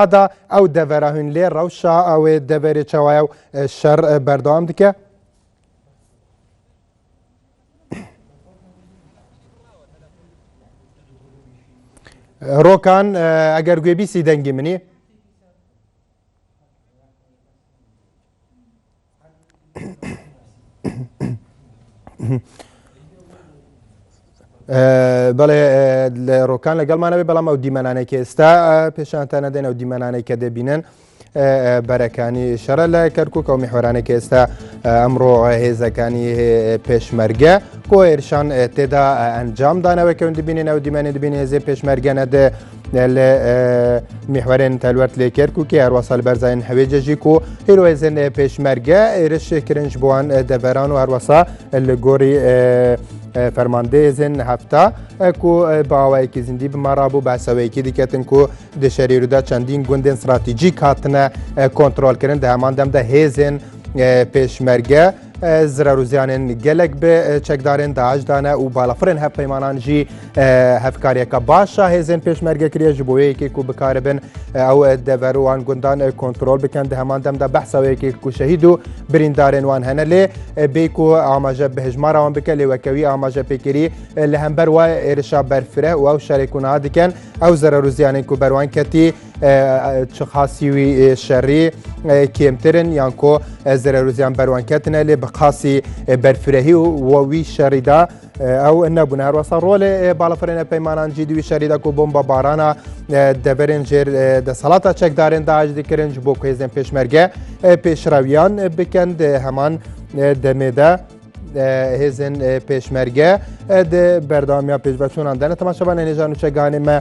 هذا او دبرهن لي روشا او دبر چوايو شر بردوام دکه روکان اگر گوی بیسی دنگی منی بله روکان لەگەڵ مانەوێ بەڵام ئەو دیمەنانەی کە ئێستا پێشانتانە دێن ئەو دیمەنانەی کە دەبینن بەرەکانی شەڕە لە کەرکووک و میحوەرانەی کە ئێستا ئەمڕۆ هێزەکانی پێشمەرگە کۆ هێرشان تێدا ئەنجام دانەوە کەون دبینێن ئەو دیمەنێ دبینێ هێزێ پێشمەرگەنە لە میحوەرێن تەلوەرت لێ کەرکووکی هەروەسا لە بەرزایین هەوێجەژیک و هێرۆێزن پێشمەرگە ئێرش کرنج بووان دەبەران و هەروەسا لە گۆڕی فەرماندەیەزن هەفتا کو باوایەکی زیندی بمەڕابوو بەسەوەیەکی دیکەتن کو دەشەریرودا چەندین گوندên استراتیجیک هاتنە کۆنتڕۆلکردن دە هەمان دەمدا هێزên پێشمەرگە زرەروزیانên gelek bi çekdarên Daeş dane û balafirên hevpeymanan jî hevkariyeka başa hêzên pêşmerge kiriye ji bo yekê ku bikaribin ew dever wan gundan kontrol bikin di heman dem de behsa yekê ku şehîd û birîndarên wan hene lê bê ku amaje bi hejmara wan bike lêwekewî amaje pêkirî li hember wa êrişa berfireh û ew şerê ku niha dikin ew zererûziyanên ku ber wan ketî çi xasî wî şerî kêmtirin yan ku zererûziyan ber wan ketine lê قاسی برفرهی و وی شریدا او نبونه هەروەسا ڕۆلێ باڵەفرێنە پەیمانان جیدوی شەریدا و بۆمبە بارانە دەبەرێن ژێر دەسەڵاتە چەکدارێن داعش دیکردن بۆ هێزên پێشمەرگە پێشڕەویان بکەن هەمان دەمێدا هێزên پێشمەرگە بەرداوامیان پێشبەچوونان دەنە تەماشەبانە نێژان و چەکدانێمە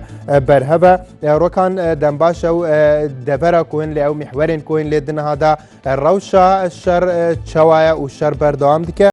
بەرهەبە ڕۆکان دەم باشە و دەبەرە کوێن لێ ئەو میحوەرێن کوێن لێ دنەهادا ڕەوشە شەر چەوایە و شەر بەردەوام دکە